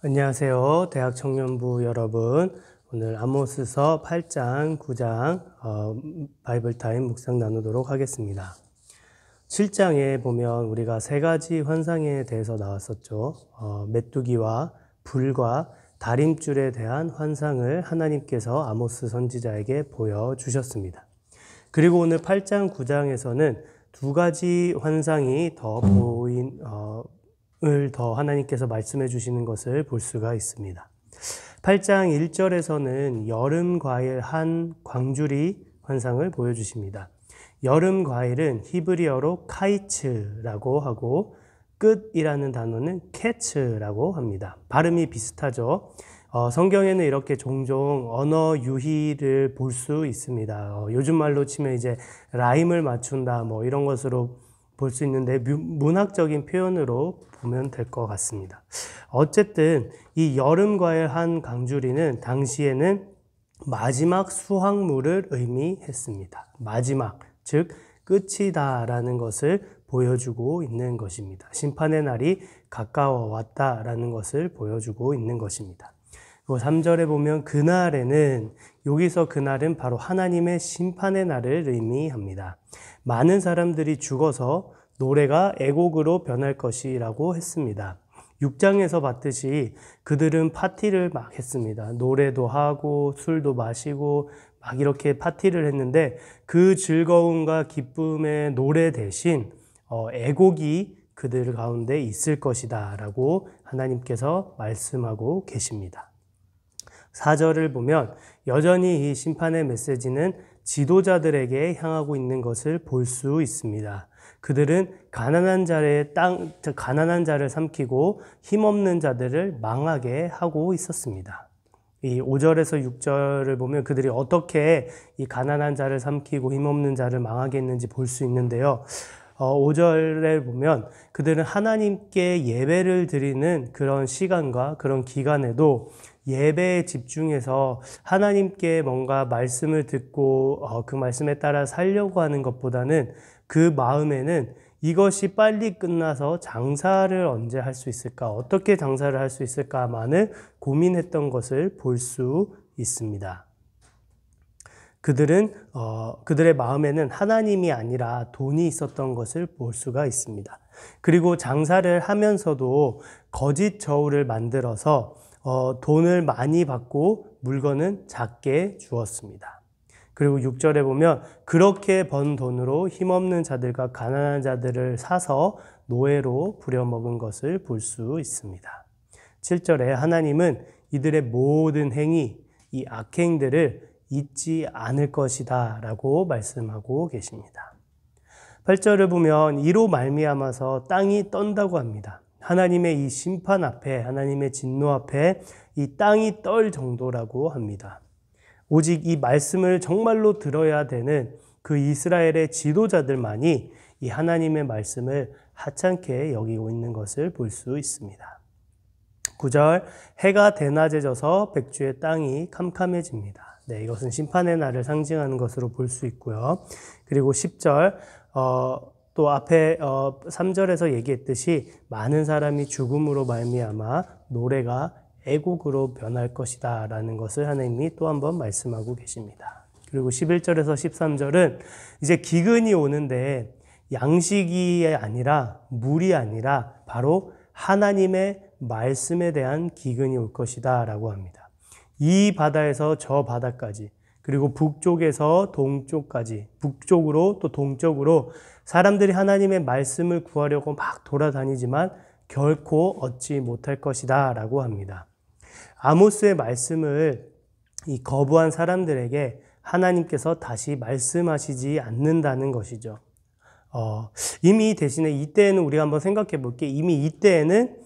안녕하세요. 대학 청년부 여러분. 오늘 아모스서 8장, 9장 바이블 타임 묵상 나누도록 하겠습니다. 7장에 보면 우리가 세 가지 환상에 대해서 나왔었죠. 메뚜기와 불과 다림줄에 대한 환상을 하나님께서 아모스 선지자에게 보여주셨습니다. 그리고 오늘 8장, 9장에서는 두 가지 환상이 더 더 하나님께서 말씀해 주시는 것을 볼 수가 있습니다. 8장 1절에서는 여름 과일 한 광주리 환상을 보여주십니다. 여름 과일은 히브리어로 카이츠라고 하고 끝이라는 단어는 캐츠라고 합니다. 발음이 비슷하죠. 성경에는 이렇게 종종 언어 유희를 볼 수 있습니다. 요즘 말로 치면 이제 라임을 맞춘다 뭐 이런 것으로 볼 수 있는데 문학적인 표현으로 보면 될 것 같습니다. 어쨌든 이 여름 과일 한 강주리는 당시에는 마지막 수확물을 의미했습니다. 마지막, 즉 끝이다라는 것을 보여주고 있는 것입니다. 심판의 날이 가까워 왔다라는 것을 보여주고 있는 것입니다. 그리고 3절에 보면 그날에는, 여기서 그날은 바로 하나님의 심판의 날을 의미합니다. 많은 사람들이 죽어서 노래가 애곡으로 변할 것이라고 했습니다. 6장에서 봤듯이 그들은 파티를 막 했습니다. 노래도 하고 술도 마시고 막 이렇게 파티를 했는데 그 즐거움과 기쁨의 노래 대신 애곡이 그들 가운데 있을 것이다 라고 하나님께서 말씀하고 계십니다. 4절을 보면 여전히 이 심판의 메시지는 지도자들에게 향하고 있는 것을 볼 수 있습니다. 그들은 가난한 자를 삼키고 힘없는 자들을 망하게 하고 있었습니다. 이 5절에서 6절을 보면 그들이 어떻게 이 가난한 자를 삼키고 힘없는 자를 망하게 했는지 볼 수 있는데요. 5절에 보면 그들은 하나님께 예배를 드리는 그런 시간과 그런 기간에도 예배에 집중해서 하나님께 뭔가 말씀을 듣고 그 말씀에 따라 살려고 하는 것보다는 그 마음에는 이것이 빨리 끝나서 장사를 언제 할 수 있을까, 어떻게 장사를 할 수 있을까만을 고민했던 것을 볼 수 있습니다. 그들의 마음에는 하나님이 아니라 돈이 있었던 것을 볼 수가 있습니다. 그리고 장사를 하면서도 거짓 저울을 만들어서 돈을 많이 받고 물건은 작게 주었습니다. 그리고 6절에 보면 그렇게 번 돈으로 힘없는 자들과 가난한 자들을 사서 노예로 부려먹은 것을 볼 수 있습니다. 7절에 하나님은 이들의 모든 행위, 이 악행들을 잊지 않을 것이다 라고 말씀하고 계십니다. 8절을 보면 이로 말미암아서 땅이 떤다고 합니다. 하나님의 이 심판 앞에, 하나님의 진노 앞에 이 땅이 떨 정도라고 합니다. 오직 이 말씀을 정말로 들어야 되는 그 이스라엘의 지도자들만이 이 하나님의 말씀을 하찮게 여기고 있는 것을 볼 수 있습니다. 9절, 해가 대낮에져서 백주의 땅이 캄캄해집니다. 네, 이것은 심판의 날을 상징하는 것으로 볼 수 있고요. 그리고 10절, 또 앞에 3절에서 얘기했듯이 많은 사람이 죽음으로 말미암아 노래가 애곡으로 변할 것이다 라는 것을 하나님이 또 한 번 말씀하고 계십니다. 그리고 11절에서 13절은 이제 기근이 오는데 양식이 아니라 물이 아니라 바로 하나님의 말씀에 대한 기근이 올 것이다 라고 합니다. 이 바다에서 저 바다까지, 그리고 북쪽에서 동쪽까지, 북쪽으로 또 동쪽으로 사람들이 하나님의 말씀을 구하려고 막 돌아다니지만 결코 얻지 못할 것이다 라고 합니다. 아모스의 말씀을 이 거부한 사람들에게 하나님께서 다시 말씀하시지 않는다는 것이죠. 이미 대신에 이때에는 우리가 한번 생각해 볼게요. 이미 이때에는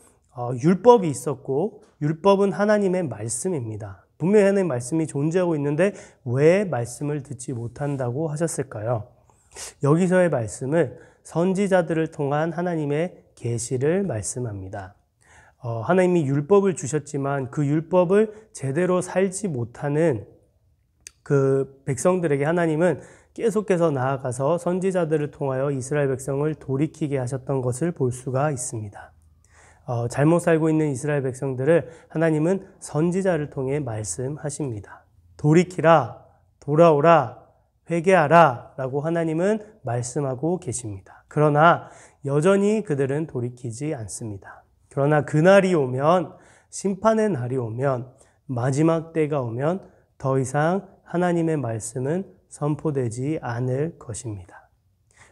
율법이 있었고 율법은 하나님의 말씀입니다. 분명히 하나님의 말씀이 존재하고 있는데 왜 말씀을 듣지 못한다고 하셨을까요? 여기서의 말씀은 선지자들을 통한 하나님의 계시를 말씀합니다. 하나님이 율법을 주셨지만 그 율법을 제대로 살지 못하는 그 백성들에게 하나님은 계속해서 나아가서 선지자들을 통하여 이스라엘 백성을 돌이키게 하셨던 것을 볼 수가 있습니다. 잘못 살고 있는 이스라엘 백성들을 하나님은 선지자를 통해 말씀하십니다. 돌이키라, 돌아오라, 회개하라 라고 하나님은 말씀하고 계십니다. 그러나 여전히 그들은 돌이키지 않습니다. 그러나 그날이 오면, 심판의 날이 오면, 마지막 때가 오면 더 이상 하나님의 말씀은 선포되지 않을 것입니다.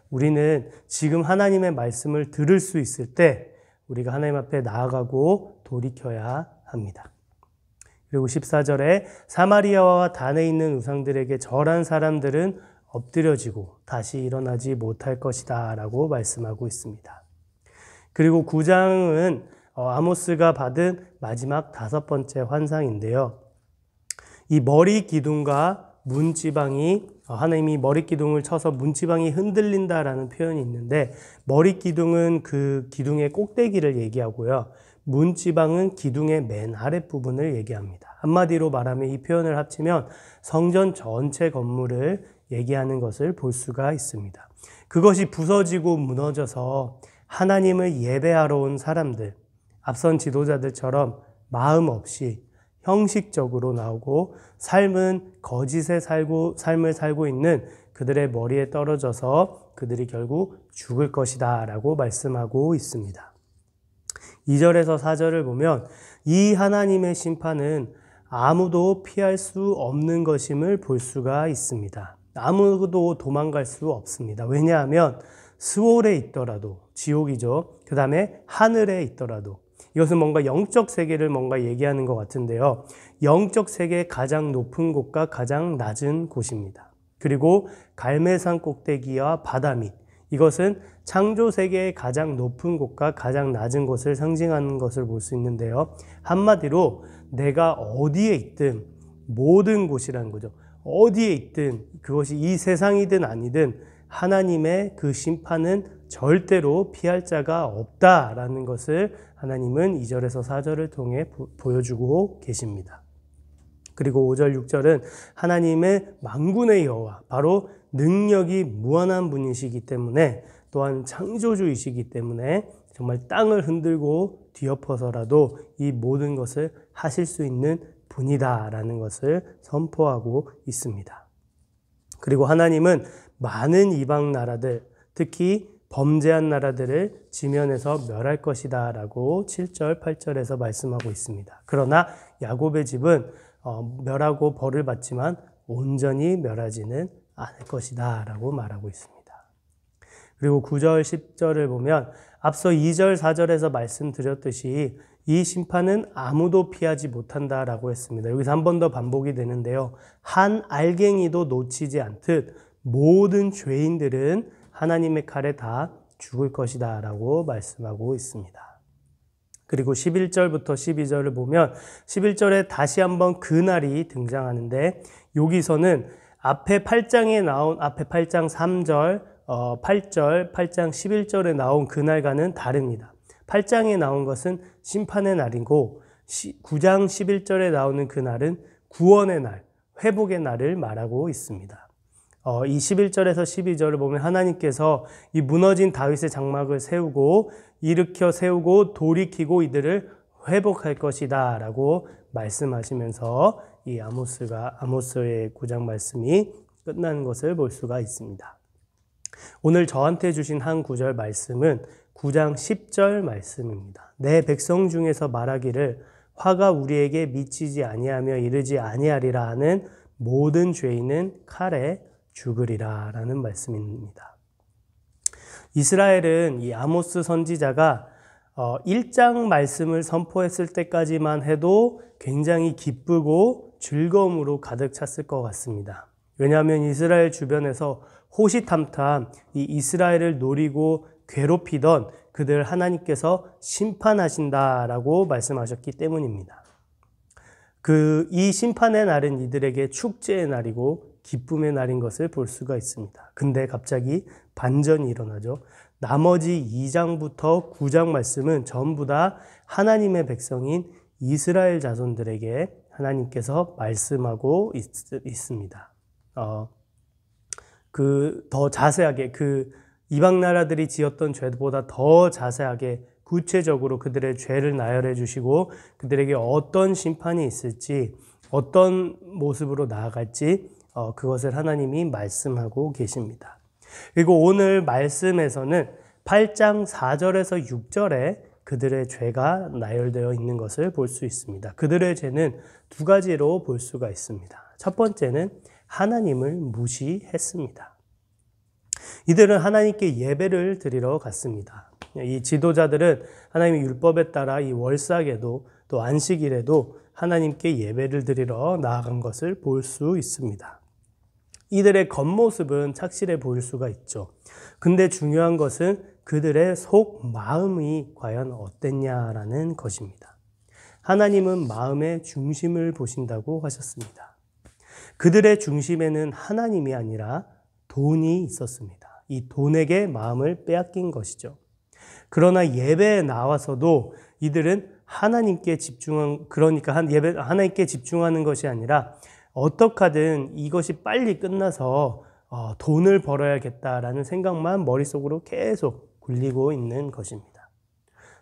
우리는 지금 하나님의 말씀을 들을 수 있을 때 우리가 하나님 앞에 나아가고 돌이켜야 합니다. 그리고 14절에 사마리아와 단에 있는 우상들에게 절한 사람들은 엎드려지고 다시 일어나지 못할 것이다 라고 말씀하고 있습니다. 그리고 9장은 아모스가 받은 마지막 5번째 환상인데요. 이 머리 기둥과 문지방이 하나님이 머리 기둥을 쳐서 문지방이 흔들린다라는 표현이 있는데 머리 기둥은 그 기둥의 꼭대기를 얘기하고요. 문지방은 기둥의 맨 아랫부분을 얘기합니다. 한마디로 말하면 이 표현을 합치면 성전 전체 건물을 얘기하는 것을 볼 수가 있습니다. 그것이 부서지고 무너져서 하나님을 예배하러 온 사람들, 앞선 지도자들처럼 마음 없이 형식적으로 나오고 삶은 거짓의 삶을 살고 있는 그들의 머리에 떨어져서 그들이 결국 죽을 것이다 라고 말씀하고 있습니다. 2절에서 4절을 보면 이 하나님의 심판은 아무도 피할 수 없는 것임을 볼 수가 있습니다. 아무도 도망갈 수 없습니다. 왜냐하면 스올에 있더라도, 지옥이죠. 그 다음에 하늘에 있더라도, 이것은 뭔가 영적 세계를 뭔가 얘기하는 것 같은데요. 영적 세계의 가장 높은 곳과 가장 낮은 곳입니다. 그리고 갈매산 꼭대기와 바다 밑, 이것은 창조 세계의 가장 높은 곳과 가장 낮은 곳을 상징하는 것을 볼 수 있는데요. 한마디로 내가 어디에 있든 모든 곳이라는 거죠. 어디에 있든 그것이 이 세상이든 아니든 하나님의 그 심판은 절대로 피할 자가 없다라는 것을 하나님은 2절에서 4절을 통해 보여주고 계십니다. 그리고 5절, 6절은 하나님의 만군의 여호와, 바로 능력이 무한한 분이시기 때문에 또한 창조주이시기 때문에 정말 땅을 흔들고 뒤엎어서라도 이 모든 것을 하실 수 있는 분이다라는 것을 선포하고 있습니다. 그리고 하나님은 많은 이방 나라들, 특히 범죄한 나라들을 지면에서 멸할 것이다 라고 7절, 8절에서 말씀하고 있습니다. 그러나 야곱의 집은 멸하고 벌을 받지만 온전히 멸하지는 않을 것이다 라고 말하고 있습니다. 그리고 9절, 10절을 보면 앞서 2절, 4절에서 말씀드렸듯이 이 심판은 아무도 피하지 못한다라고 했습니다. 여기서 한 번 더 반복이 되는데요. 한 알갱이도 놓치지 않듯 모든 죄인들은 하나님의 칼에 다 죽을 것이다 라고 말씀하고 있습니다. 그리고 11절부터 12절을 보면 11절에 다시 한번 그날이 등장하는데 여기서는 앞에 8장에 나온 앞에 8장 3절, 8절, 8장 11절에 나온 그날과는 다릅니다. 8장에 나온 것은 심판의 날이고 9장 11절에 나오는 그날은 구원의 날, 회복의 날을 말하고 있습니다. 이 11절에서 12절을 보면 하나님께서 이 무너진 다윗의 장막을 세우고 일으켜 세우고 돌이키고 이들을 회복할 것이다 라고 말씀하시면서 이 아모스의 9장 말씀이 끝나는 것을 볼 수가 있습니다. 오늘 저한테 주신 한 구절 말씀은 9장 10절 말씀입니다. 내 백성 중에서 말하기를 화가 우리에게 미치지 아니하며 이르지 아니하리라 하는 모든 죄인은 칼에 죽으리라 라는 말씀입니다. 이스라엘은 이 아모스 선지자가 1장 말씀을 선포했을 때까지만 해도 굉장히 기쁘고 즐거움으로 가득 찼을 것 같습니다. 왜냐하면 이스라엘 주변에서 호시탐탐 이 이스라엘을 노리고 괴롭히던 그들 하나님께서 심판하신다라고 말씀하셨기 때문입니다. 이 심판의 날은 이들에게 축제의 날이고 기쁨의 날인 것을 볼 수가 있습니다. 근데 갑자기 반전이 일어나죠. 나머지 2장부터 9장 말씀은 전부 다 하나님의 백성인 이스라엘 자손들에게 하나님께서 말씀하고 있습니다. 더 자세하게 이방 나라들이 지었던 죄보다 더 자세하게 구체적으로 그들의 죄를 나열해 주시고 그들에게 어떤 심판이 있을지 어떤 모습으로 나아갈지 그것을 하나님이 말씀하고 계십니다. 그리고 오늘 말씀에서는 8장 4절에서 6절에 그들의 죄가 나열되어 있는 것을 볼 수 있습니다. 그들의 죄는 두 가지로 볼 수가 있습니다. 첫 번째는 하나님을 무시했습니다. 이들은 하나님께 예배를 드리러 갔습니다. 이 지도자들은 하나님의 율법에 따라 이 월삭에도 또 안식일에도 하나님께 예배를 드리러 나아간 것을 볼 수 있습니다. 이들의 겉모습은 착실해 보일 수가 있죠. 근데 중요한 것은 그들의 속 마음이 과연 어땠냐라는 것입니다. 하나님은 마음의 중심을 보신다고 하셨습니다. 그들의 중심에는 하나님이 아니라 돈이 있었습니다. 이 돈에게 마음을 빼앗긴 것이죠. 그러나 예배에 나와서도 이들은 하나님께 하나님께 집중하는 것이 아니라 어떻게 하든 이것이 빨리 끝나서 돈을 벌어야겠다라는 생각만 머릿속으로 계속 굴리고 있는 것입니다.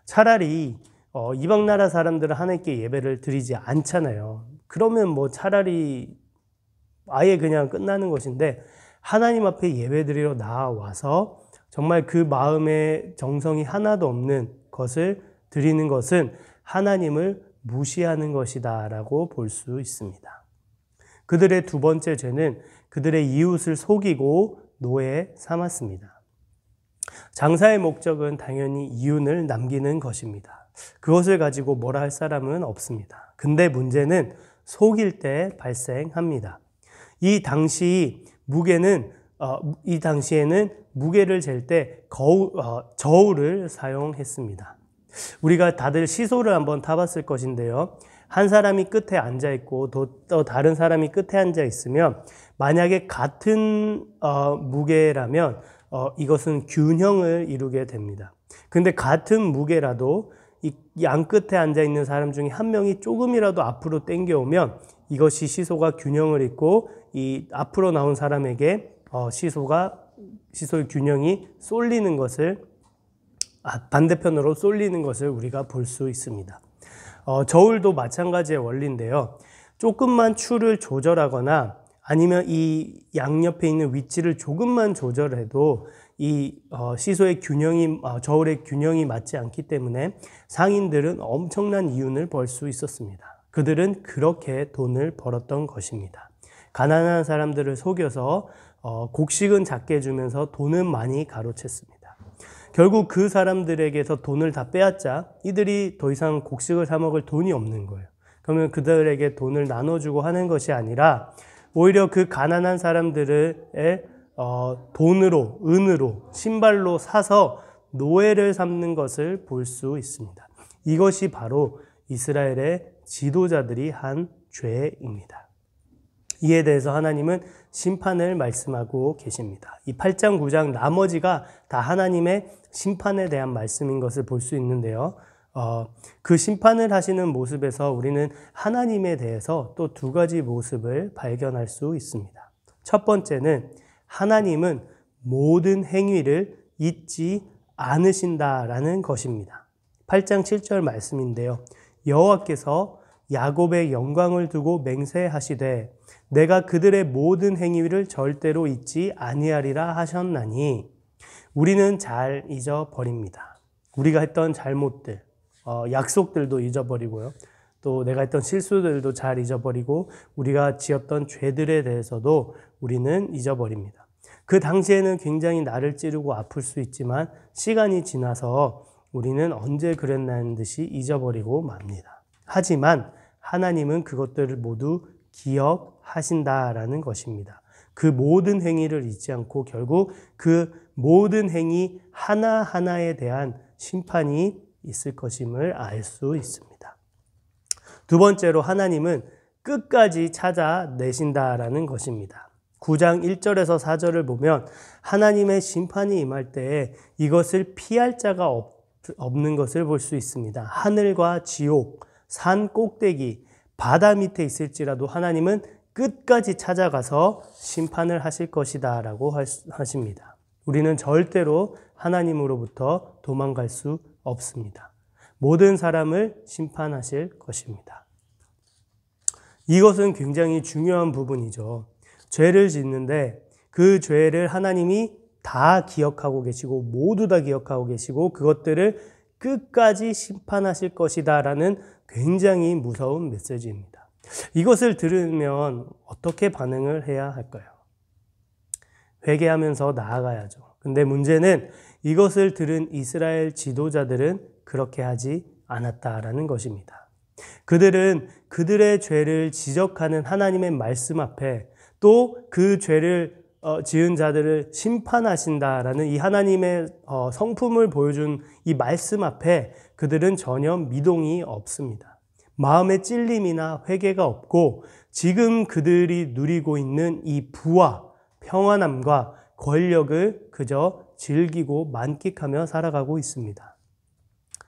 차라리 이방 나라 사람들은 하나님께 예배를 드리지 않잖아요. 그러면 차라리 아예 그냥 끝나는 것인데 하나님 앞에 예배 드리러 나와서 정말 그 마음에 정성이 하나도 없는 것을 드리는 것은 하나님을 무시하는 것이다라고 볼 수 있습니다. 그들의 두 번째 죄는 그들의 이웃을 속이고 노예 삼았습니다. 장사의 목적은 당연히 이윤을 남기는 것입니다. 그것을 가지고 뭐라 할 사람은 없습니다. 근데 문제는 속일 때 발생합니다. 이 당시에는 무게를 젤 때 저울을 사용했습니다. 우리가 다들 시소를 한번 타봤을 것인데요. 한 사람이 끝에 앉아 있고 또 다른 사람이 끝에 앉아 있으면 만약에 같은 무게라면 이것은 균형을 이루게 됩니다. 근데 같은 무게라도 이 양 끝에 앉아 있는 사람 중에 한 명이 조금이라도 앞으로 당겨오면 이것이 시소가 균형을 잃고 이 앞으로 나온 사람에게 시소의 균형이 쏠리는 것을 반대편으로 쏠리는 것을 우리가 볼 수 있습니다. 저울도 마찬가지의 원리인데요. 조금만 추를 조절하거나 아니면 이 양옆에 있는 위치를 조금만 조절해도 이 시소의 저울의 균형이 맞지 않기 때문에 상인들은 엄청난 이윤을 벌 수 있었습니다. 그들은 그렇게 돈을 벌었던 것입니다. 가난한 사람들을 속여서 곡식은 작게 주면서 돈은 많이 가로챘습니다. 결국 그 사람들에게서 돈을 다 빼앗자 이들이 더 이상 곡식을 사 먹을 돈이 없는 거예요. 그러면 그들에게 돈을 나눠주고 하는 것이 아니라 오히려 그 가난한 사람들의 돈으로, 은으로, 신발로 사서 노예를 삼는 것을 볼 수 있습니다. 이것이 바로 이스라엘의 지도자들이 한 죄입니다. 이에 대해서 하나님은 심판을 말씀하고 계십니다. 이 8장, 9장 나머지가 다 하나님의 심판에 대한 말씀인 것을 볼 수 있는데요. 그 심판을 하시는 모습에서 우리는 하나님에 대해서 또 두 가지 모습을 발견할 수 있습니다. 첫 번째는 하나님은 모든 행위를 잊지 않으신다라는 것입니다. 8장 7절 말씀인데요. 여호와께서 야곱의 영광을 두고 맹세하시되 내가 그들의 모든 행위를 절대로 잊지 아니하리라 하셨나니 우리는 잘 잊어버립니다. 우리가 했던 잘못들, 약속들도 잊어버리고요. 또 내가 했던 실수들도 잘 잊어버리고 우리가 지었던 죄들에 대해서도 우리는 잊어버립니다. 그 당시에는 굉장히 나를 찌르고 아플 수 있지만 시간이 지나서 우리는 언제 그랬나는 듯이 잊어버리고 맙니다. 하지만 하나님은 그것들을 모두 기억하신다라는 것입니다. 그 모든 행위를 잊지 않고 결국 그 모든 행위 하나하나에 대한 심판이 있을 것임을 알 수 있습니다. 두 번째로 하나님은 끝까지 찾아내신다라는 것입니다. 9장 1절에서 4절을 보면 하나님의 심판이 임할 때에 이것을 피할 자가 없는 것을 볼 수 있습니다. 하늘과 지옥, 산 꼭대기, 바다 밑에 있을지라도 하나님은 끝까지 찾아가서 심판을 하실 것이다 라고 하십니다. 우리는 절대로 하나님으로부터 도망갈 수 없습니다. 모든 사람을 심판하실 것입니다. 이것은 굉장히 중요한 부분이죠. 죄를 짓는데 그 죄를 하나님이 다 기억하고 계시고 모두 다 기억하고 계시고 그것들을 끝까지 심판하실 것이다 라는 굉장히 무서운 메시지입니다. 이것을 들으면 어떻게 반응을 해야 할까요? 회개하면서 나아가야죠. 근데 문제는 이것을 들은 이스라엘 지도자들은 그렇게 하지 않았다라는 것입니다. 그들은 그들의 죄를 지적하는 하나님의 말씀 앞에 또 그 죄를 지은 자들을 심판하신다라는 이 하나님의 성품을 보여준 이 말씀 앞에 그들은 전혀 미동이 없습니다. 마음의 찔림이나 회개가 없고 지금 그들이 누리고 있는 이 부와 평안함과 권력을 그저 즐기고 만끽하며 살아가고 있습니다.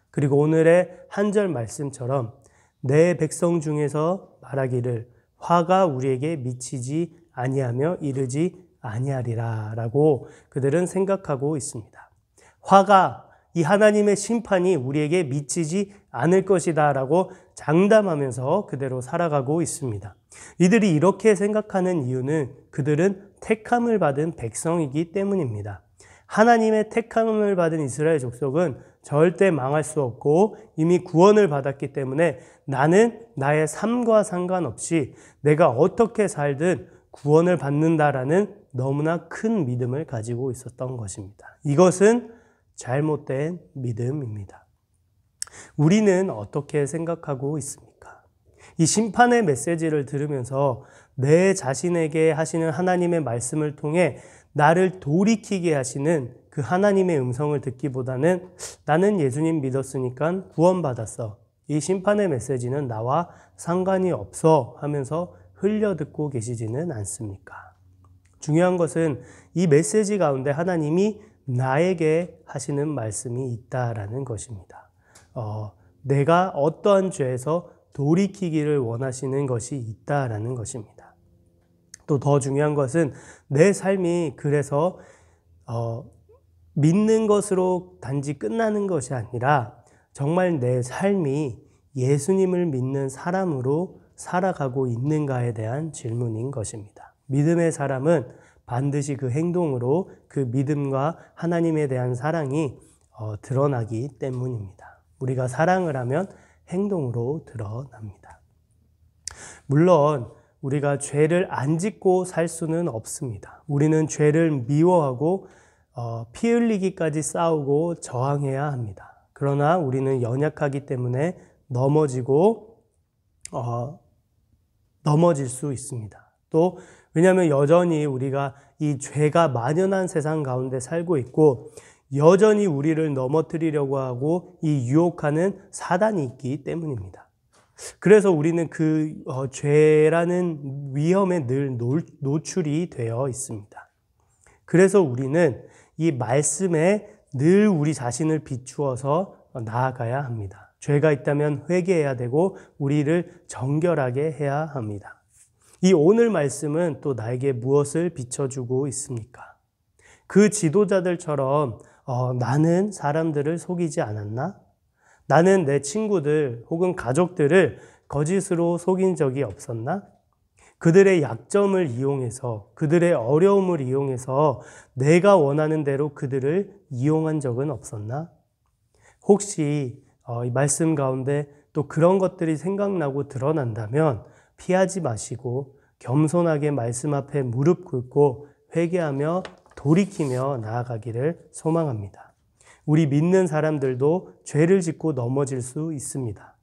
그리고 오늘의 한 절 말씀처럼 내 백성 중에서 말하기를 화가 우리에게 미치지 아니하며 이르지 아니하리라 라고 그들은 생각하고 있습니다. 화가 이 하나님의 심판이 우리에게 미치지 않을 것이다 라고 장담하면서 그대로 살아가고 있습니다. 이들이 이렇게 생각하는 이유는 그들은 택함을 받은 백성이기 때문입니다. 하나님의 택함을 받은 이스라엘 족속은 절대 망할 수 없고 이미 구원을 받았기 때문에 나는 나의 삶과 상관없이 내가 어떻게 살든 구원을 받는다라는 너무나 큰 믿음을 가지고 있었던 것입니다. 이것은 잘못된 믿음입니다. 우리는 어떻게 생각하고 있습니까? 이 심판의 메시지를 들으면서 내 자신에게 하시는 하나님의 말씀을 통해 나를 돌이키게 하시는 그 하나님의 음성을 듣기보다는 나는 예수님 믿었으니까 구원받았어. 이 심판의 메시지는 나와 상관이 없어 하면서 흘려듣고 계시지는 않습니까? 중요한 것은 이 메시지 가운데 하나님이 나에게 하시는 말씀이 있다라는 것입니다. 내가 어떠한 죄에서 돌이키기를 원하시는 것이 있다라는 것입니다. 또 더 중요한 것은 내 삶이 그래서 믿는 것으로 단지 끝나는 것이 아니라 정말 내 삶이 예수님을 믿는 사람으로 살아가고 있는가에 대한 질문인 것입니다. 믿음의 사람은 반드시 그 행동으로 그 믿음과 하나님에 대한 사랑이 드러나기 때문입니다. 우리가 사랑을 하면 행동으로 드러납니다. 물론 우리가 죄를 안 짓고 살 수는 없습니다. 우리는 죄를 미워하고 피 흘리기까지 싸우고 저항해야 합니다. 그러나 우리는 연약하기 때문에 넘어질 수 있습니다. 또 왜냐하면 여전히 우리가 이 죄가 만연한 세상 가운데 살고 있고 여전히 우리를 넘어뜨리려고 하고 이 유혹하는 사단이 있기 때문입니다. 그래서 우리는 그 죄라는 위험에 늘 노출이 되어 있습니다. 그래서 우리는 이 말씀에 늘 우리 자신을 비추어서 나아가야 합니다. 죄가 있다면 회개해야 되고 우리를 정결하게 해야 합니다. 이 오늘 말씀은 또 나에게 무엇을 비춰주고 있습니까? 그 지도자들처럼 나는 사람들을 속이지 않았나? 나는 내 친구들 혹은 가족들을 거짓으로 속인 적이 없었나? 그들의 약점을 이용해서 그들의 어려움을 이용해서 내가 원하는 대로 그들을 이용한 적은 없었나? 혹시 이 말씀 가운데 또 그런 것들이 생각나고 드러난다면 피하지 마시고 겸손하게 말씀 앞에 무릎 꿇고 회개하며 돌이키며 나아가기를 소망합니다. 우리 믿는 사람들도 죄를 짓고 넘어질 수 있습니다.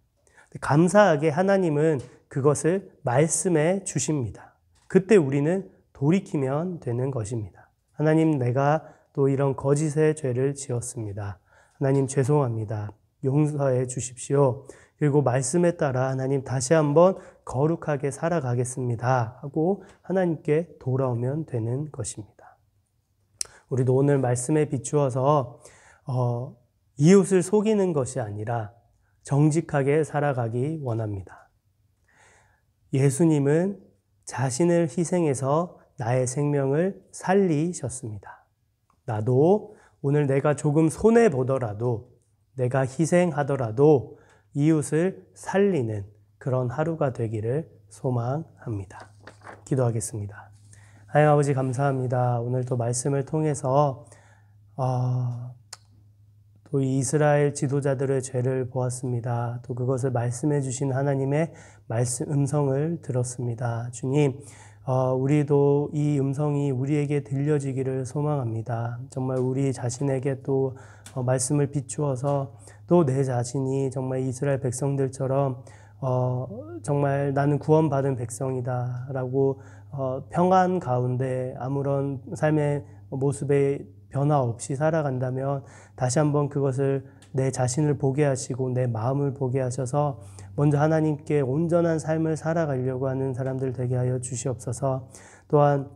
감사하게 하나님은 그것을 말씀해 주십니다. 그때 우리는 돌이키면 되는 것입니다. 하나님, 내가 또 이런 거짓의 죄를 지었습니다. 하나님 죄송합니다. 용서해 주십시오. 그리고 말씀에 따라 하나님 다시 한번 거룩하게 살아가겠습니다 하고 하나님께 돌아오면 되는 것입니다. 우리도 오늘 말씀에 비추어서 이웃을 속이는 것이 아니라 정직하게 살아가기 원합니다. 예수님은 자신을 희생해서 나의 생명을 살리셨습니다. 나도 오늘 내가 조금 손해보더라도 내가 희생하더라도 이웃을 살리는 그런 하루가 되기를 소망합니다. 기도하겠습니다. 하나님 아버지 감사합니다. 오늘 또 말씀을 통해서 또 이 이스라엘 지도자들의 죄를 보았습니다. 또 그것을 말씀해 주신 하나님의 말씀 음성을 들었습니다. 주님, 우리도 이 음성이 우리에게 들려지기를 소망합니다. 정말 우리 자신에게 또 말씀을 비추어서 또 내 자신이 정말 이스라엘 백성들처럼 정말 나는 구원받은 백성이다 라고 평안 가운데 아무런 삶의 모습에 변화 없이 살아간다면 다시 한번 그것을 내 자신을 보게 하시고 내 마음을 보게 하셔서 먼저 하나님께 온전한 삶을 살아가려고 하는 사람들 되게 하여 주시옵소서. 또한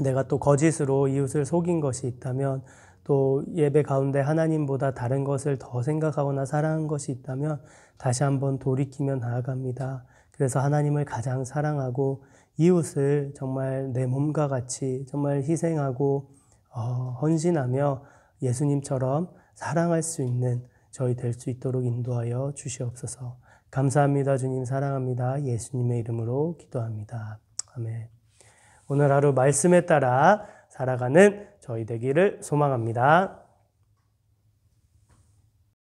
내가 또 거짓으로 이웃을 속인 것이 있다면 또 예배 가운데 하나님보다 다른 것을 더 생각하거나 사랑한 것이 있다면 다시 한번 돌이키며 나아갑니다. 그래서 하나님을 가장 사랑하고 이웃을 정말 내 몸과 같이 정말 희생하고 헌신하며 예수님처럼 사랑할 수 있는 저희 될 수 있도록 인도하여 주시옵소서. 감사합니다. 주님 사랑합니다. 예수님의 이름으로 기도합니다. 아멘. 오늘 하루 말씀에 따라 살아가는 저희 되기를 소망합니다.